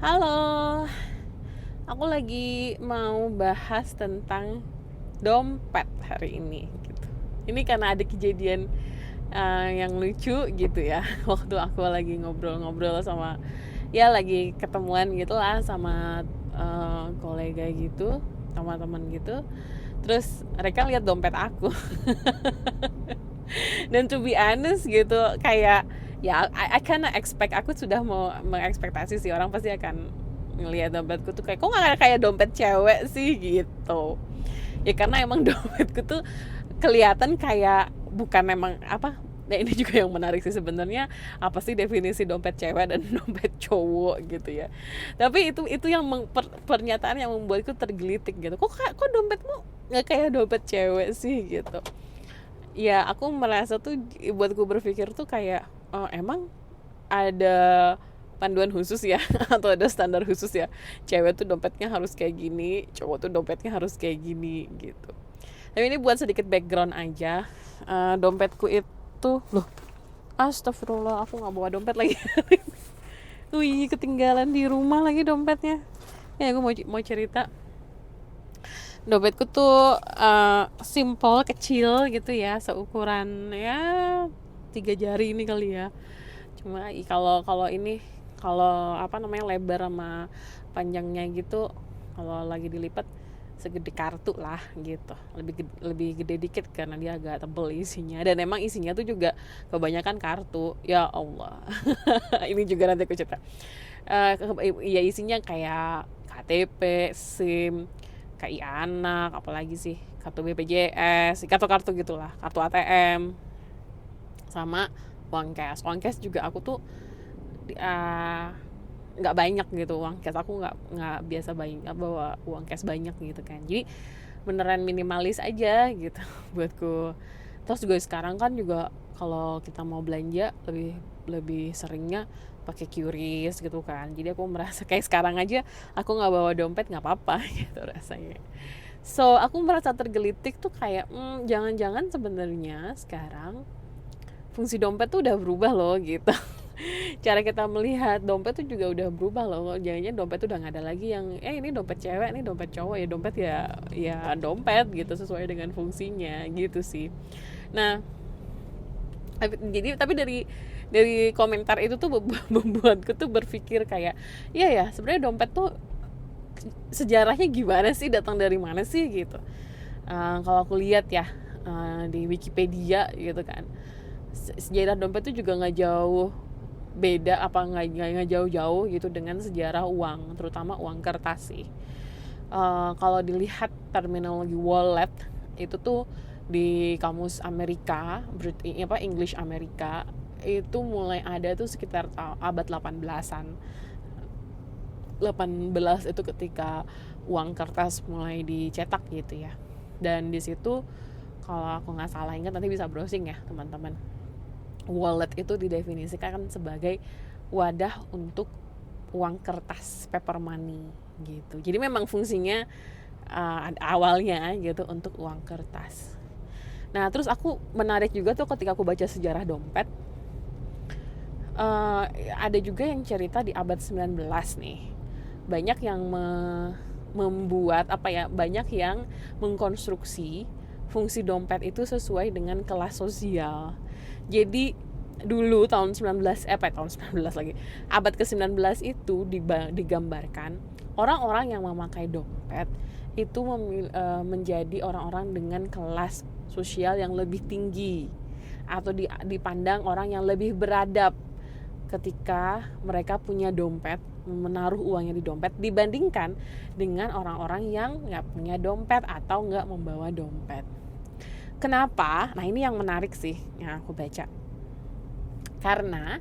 Halo, aku lagi mau bahas tentang dompet hari ini gitu. Ini karena ada kejadian yang lucu gitu ya. Waktu aku lagi ngobrol-ngobrol sama, ya lagi ketemuan gitu lah sama kolega gitu, sama teman gitu. Terus mereka lihat dompet aku. Dan to be honest gitu, kayak ya I kinda expect, aku sudah mau mengekspektasi sih orang pasti akan ngelihat dompetku tuh kayak, kok nggak kayak dompet cewek sih gitu. Ya karena emang dompetku tuh kelihatan kayak bukan, memang apa. Nah ini juga yang menarik sih sebenarnya, apa sih definisi dompet cewek dan dompet cowok gitu ya. Tapi itu yang pernyataan yang membuatku tergelitik gitu. Kok dompetmu nggak kayak dompet cewek sih gitu. Ya aku merasa tuh, buatku berpikir tuh kayak, oh, emang ada panduan khusus ya atau ada standar khusus ya, cewek tuh dompetnya harus kayak gini, cowok tuh dompetnya harus kayak gini gitu. Tapi ini buat sedikit background aja. Dompetku itu, loh, astagfirullah, aku nggak bawa dompet lagi. Wih, ketinggalan di rumah lagi dompetnya. Ya aku mau cerita. Dompetku tuh simple, kecil gitu ya, seukuran ya 3 jari ini kali ya. Cuma kalau kalau ini, kalau apa namanya, lebar sama panjangnya gitu, kalau lagi dilipat segede kartu lah gitu. Lebih gede dikit karena dia agak tebel isinya, dan emang isinya tuh juga kebanyakan kartu. Ya Allah. Ini juga nanti aku cerita. Ya isinya kayak KTP, SIM, KI anak, apalagi sih, kartu BPJS, kartu-kartu gitulah, kartu ATM, sama uang cash. Uang cash juga aku tuh nggak banyak gitu. Uang cash aku nggak biasa bawa uang cash banyak gitu kan. Jadi beneran minimalis aja gitu buatku. Terus juga sekarang kan juga kalau kita mau belanja lebih lebih seringnya pakai QRIS gitu kan. Jadi aku merasa kayak sekarang aja aku nggak bawa dompet nggak apa-apa gitu rasanya. So aku merasa tergelitik tuh kayak, jangan-jangan sebenarnya sekarang fungsi dompet tuh udah berubah loh gitu. Cara kita melihat dompet tuh juga udah berubah loh. Jangan-jangan dompet tuh udah nggak ada lagi yang ini dompet cewek, ini dompet cowok. Ya dompet ya dompet gitu, sesuai dengan fungsinya gitu sih. Nah, tapi dari komentar itu tuh membuatku tuh berpikir kayak, iya ya, sebenarnya dompet tuh sejarahnya gimana sih, datang dari mana sih gitu. Kalau aku lihat ya, di Wikipedia gitu kan, sejarah dompet tuh juga nggak jauh beda, apa nggak jauh-jauh gitu dengan sejarah uang, terutama uang kertas sih. Kalau dilihat terminologi wallet itu tuh di kamus Amerika, English Amerika, itu mulai ada tuh sekitar abad 18-an. 18 itu ketika uang kertas mulai dicetak gitu ya. Dan di situ kalau aku nggak salah ingat, nanti bisa browsing ya teman-teman. Wallet itu didefinisikan sebagai wadah untuk uang kertas, paper money gitu. Jadi memang fungsinya awalnya gitu untuk uang kertas. Nah terus aku menarik juga tuh ketika aku baca sejarah dompet, ada juga yang cerita di abad 19 nih, banyak yang membuat apa ya, banyak yang mengkonstruksi fungsi dompet itu sesuai dengan kelas sosial. Jadi dulu tahun 19 tahun 19 lagi, abad ke-19 itu digambarkan orang-orang yang memakai dompet itu menjadi orang-orang dengan kelas sosial yang lebih tinggi, atau dipandang orang yang lebih beradab ketika mereka punya dompet, menaruh uangnya di dompet, dibandingkan dengan orang-orang yang nggak punya dompet atau nggak membawa dompet. Kenapa? Nah ini yang menarik sih yang aku baca. Karena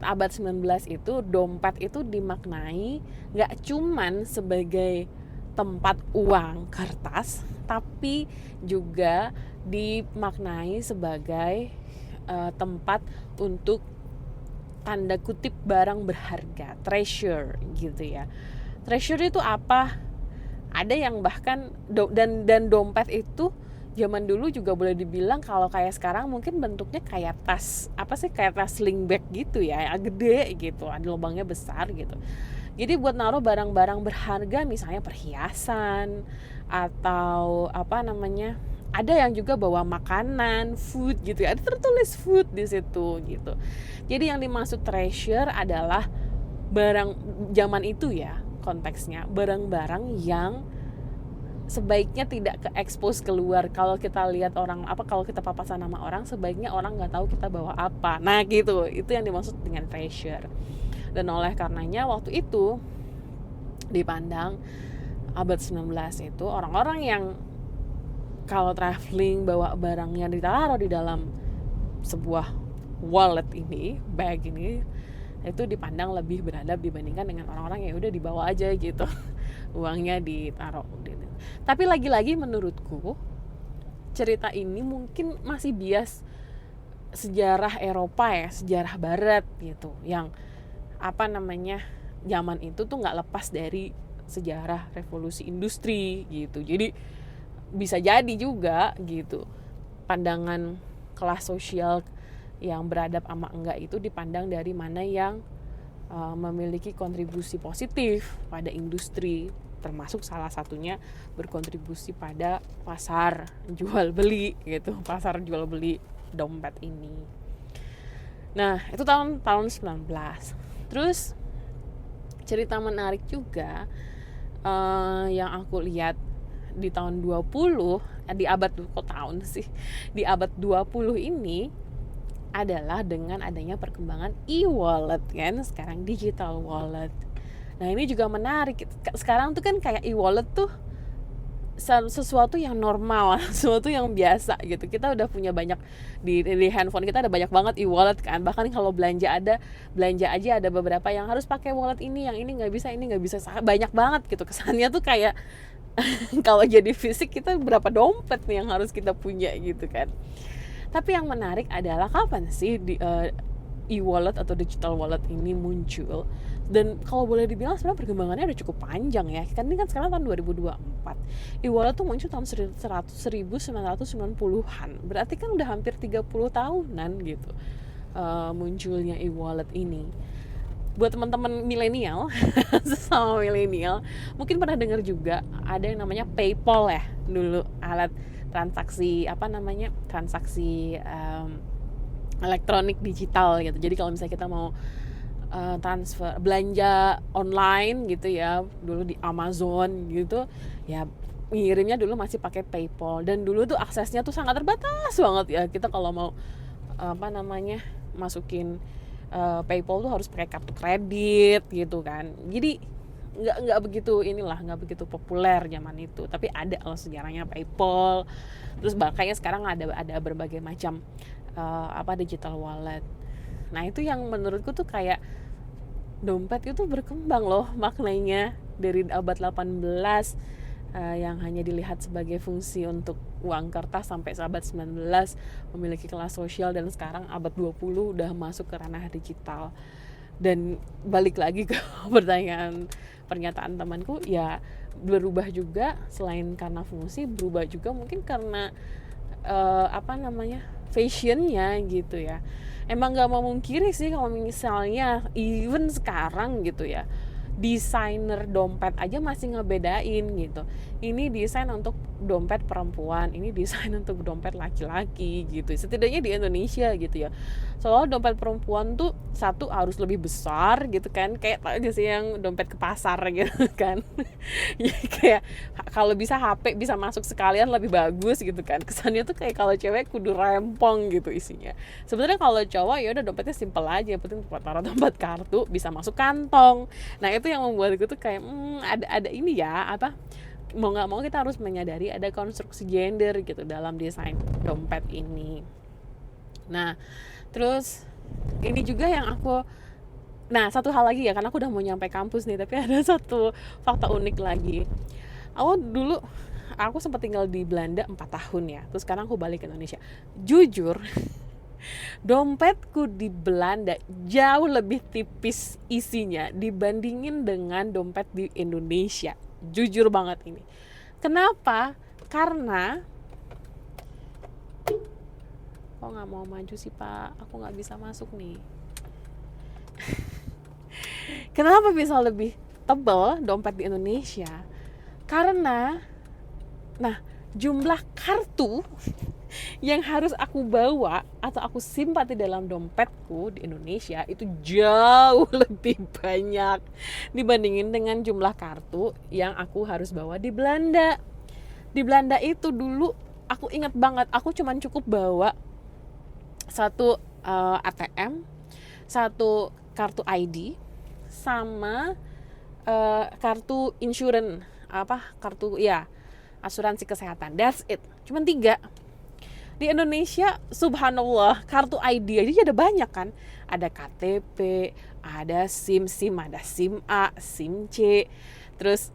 abad 19 itu dompet itu dimaknai nggak cuman sebagai tempat uang kertas, tapi juga dimaknai sebagai tempat untuk tanda kutip barang berharga, treasure gitu ya. Treasure itu apa? Ada yang bahkan dan dompet itu zaman dulu juga boleh dibilang kalau kayak sekarang mungkin bentuknya kayak tas, apa sih, kayak tas sling bag gitu ya, yang gede gitu, ada lubangnya besar gitu. Jadi buat naruh barang-barang berharga, misalnya perhiasan atau apa namanya, ada yang juga bawa makanan, food gitu ya, ada tertulis food di situ gitu. Jadi yang dimaksud treasure adalah barang zaman itu ya, konteksnya barang-barang yang sebaiknya tidak ke expose keluar. Kalau kita lihat orang apa, kalau kita papasan nama orang, sebaiknya orang nggak tahu kita bawa apa. Nah gitu, itu yang dimaksud dengan treasure. Dan oleh karenanya waktu itu dipandang abad 19 itu orang-orang yang kalau traveling bawa barangnya ditaruh di dalam sebuah wallet ini, bag ini, itu dipandang lebih beradab dibandingkan dengan orang-orang yang udah dibawa aja gitu uangnya ditaruh gitu. Tapi lagi-lagi menurutku cerita ini mungkin masih bias sejarah Eropa ya, sejarah Barat gitu, yang apa namanya, zaman itu tuh nggak lepas dari sejarah revolusi industri gitu. Jadi bisa jadi juga gitu pandangan kelas sosial yang beradab sama enggak itu dipandang dari mana yang memiliki kontribusi positif pada industri, termasuk salah satunya berkontribusi pada pasar jual beli gitu, pasar jual beli dompet ini. Nah itu tahun 19. Terus cerita menarik juga yang aku lihat di tahun 20, di abad, kok tahun sih, di abad 20 ini adalah dengan adanya perkembangan e-wallet kan, sekarang digital wallet. Nah ini juga menarik, sekarang tuh kan kayak e-wallet tuh sesuatu yang normal, sesuatu yang biasa gitu. Kita udah punya banyak di handphone kita, ada banyak banget e-wallet kan. Bahkan kalau belanja aja ada beberapa yang harus pakai wallet ini, yang ini nggak bisa, banyak banget gitu. Kesannya tuh kayak kalau jadi fisik kita berapa dompet nih yang harus kita punya gitu kan. Tapi yang menarik adalah kapan sih e-wallet atau digital wallet ini muncul. Dan kalau boleh dibilang sebenarnya perkembangannya udah cukup panjang ya. Kan ini kan sekarang tahun 2024. E-wallet tuh muncul tahun 1990-an. Berarti kan udah hampir 30 tahunan gitu munculnya e-wallet ini. Buat teman-teman milenial, sesama milenial, mungkin pernah dengar juga ada yang namanya PayPal ya dulu, alat transaksi transaksi elektronik digital gitu. Jadi kalau misalnya kita mau transfer belanja online gitu ya, dulu di Amazon gitu ya, ngirimnya dulu masih pakai PayPal, dan dulu tuh aksesnya tuh sangat terbatas banget ya. Kita kalau mau masukin PayPal tuh harus pakai kartu kredit gitu kan. Jadi nggak begitu populer zaman itu, tapi ada loh sejarahnya PayPal. Terus makanya sekarang ada berbagai macam digital wallet. Nah itu yang menurutku tuh kayak dompet itu berkembang loh maknanya dari abad 18 yang hanya dilihat sebagai fungsi untuk uang kertas sampai abad 19 memiliki kelas sosial, dan sekarang abad 20 udah masuk ke ranah digital. Dan balik lagi ke pernyataan temanku ya, berubah juga selain karena fungsi, berubah juga mungkin karena fashionnya gitu ya. Emang gak mau mungkiri sih kalau misalnya even sekarang gitu ya, desainer dompet aja masih ngebedain gitu. Ini desain untuk dompet perempuan, ini desain untuk dompet laki-laki gitu. Setidaknya di Indonesia gitu ya. Soalnya dompet perempuan tuh satu harus lebih besar gitu kan, kayak tau aja sih yang dompet ke pasar gitu kan. Ya, kayak kalau bisa HP bisa masuk sekalian lebih bagus gitu kan. Kesannya tuh kayak kalau cewek kudu rempong gitu isinya. Sebenarnya kalau cowok ya udah dompetnya simple aja, penting taruh dompet kartu bisa masuk kantong. Nah itu yang membuat gue tuh kayak ada ini ya, mau nggak mau kita harus menyadari ada konstruksi gender gitu dalam desain dompet ini. Nah terus ini juga yang satu hal lagi ya, karena aku udah mau nyampe kampus nih, tapi ada satu fakta unik lagi. Aku sempat tinggal di Belanda 4 tahun ya, terus sekarang aku balik ke Indonesia. Jujur dompetku di Belanda jauh lebih tipis isinya dibandingin dengan dompet di Indonesia. Jujur banget ini. Kenapa? Karena kok nggak mau maju sih Pak, aku nggak bisa masuk nih. Kenapa bisa lebih tebal dompet di Indonesia? Karena jumlah kartu yang harus aku bawa atau aku simpan di dalam dompetku di Indonesia itu jauh lebih banyak dibandingin dengan jumlah kartu yang aku harus bawa di Belanda. Di Belanda itu dulu aku ingat banget, aku cuman cukup bawa satu ATM, satu kartu ID, sama kartu insurance, kartu asuransi kesehatan. That's it, cuman 3. Di Indonesia subhanallah kartu ID aja ada banyak kan, ada KTP, ada SIM, ada SIM A, SIM C, terus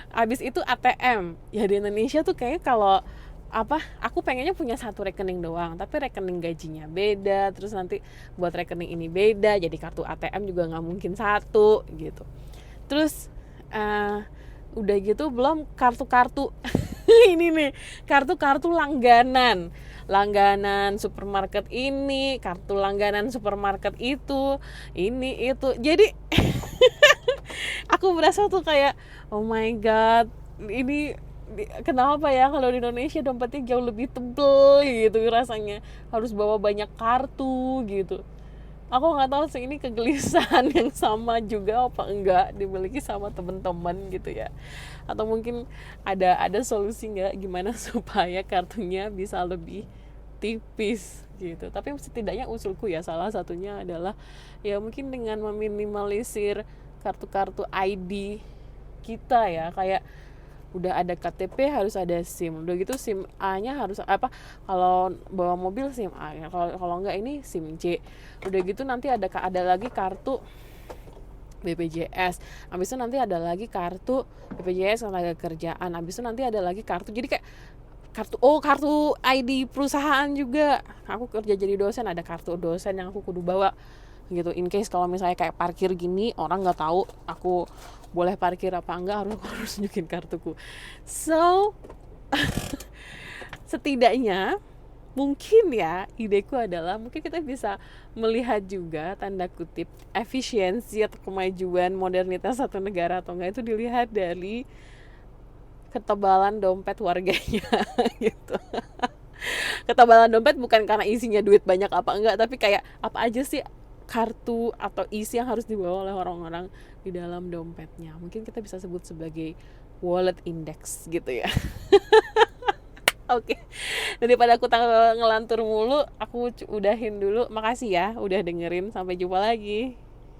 habis itu ATM. Ya di Indonesia tuh kayak kalau aku pengennya punya satu rekening doang, tapi rekening gajinya beda, terus nanti buat rekening ini beda, jadi kartu ATM juga nggak mungkin satu gitu. Terus udah gitu belum kartu-kartu ini nih, kartu-kartu langganan supermarket ini, kartu langganan supermarket itu, ini itu. Jadi aku berasa tuh kayak oh my god, ini kenapa ya kalau di Indonesia dompetnya jauh lebih tebel gitu rasanya, harus bawa banyak kartu gitu. Aku nggak tahu sih ini kegelisahan yang sama juga apa enggak dimiliki sama teman-teman gitu ya, atau mungkin ada solusi nggak gimana supaya kartunya bisa lebih tipis gitu. Tapi setidaknya usulku ya salah satunya adalah ya mungkin dengan meminimalisir kartu-kartu ID kita ya, kayak udah ada KTP harus ada SIM, udah gitu SIM A-nya harus kalau bawa mobil SIM A, kalau enggak ini SIM C, udah gitu nanti ada lagi kartu BPJS, habis itu nanti ada lagi kartu BPJS tenaga kerjaan, habis itu nanti ada lagi kartu, jadi kayak kartu ID perusahaan juga. Aku kerja jadi dosen, ada kartu dosen yang aku kudu bawa gitu, in case kalau misalnya kayak parkir gini orang nggak tahu aku boleh parkir apa enggak, harus nunjukin kartuku. So setidaknya mungkin ya ideku adalah mungkin kita bisa melihat juga tanda kutip efisiensi atau kemajuan modernitas satu negara atau enggak itu dilihat dari ketebalan dompet warganya gitu. Ketebalan dompet bukan karena isinya duit banyak apa enggak, tapi kayak apa aja sih kartu atau isi yang harus dibawa oleh orang-orang di dalam dompetnya. Mungkin kita bisa sebut sebagai wallet index gitu ya. Oke. Daripada aku ngelantur mulu, aku udahin dulu. Makasih ya udah dengerin. Sampai jumpa lagi.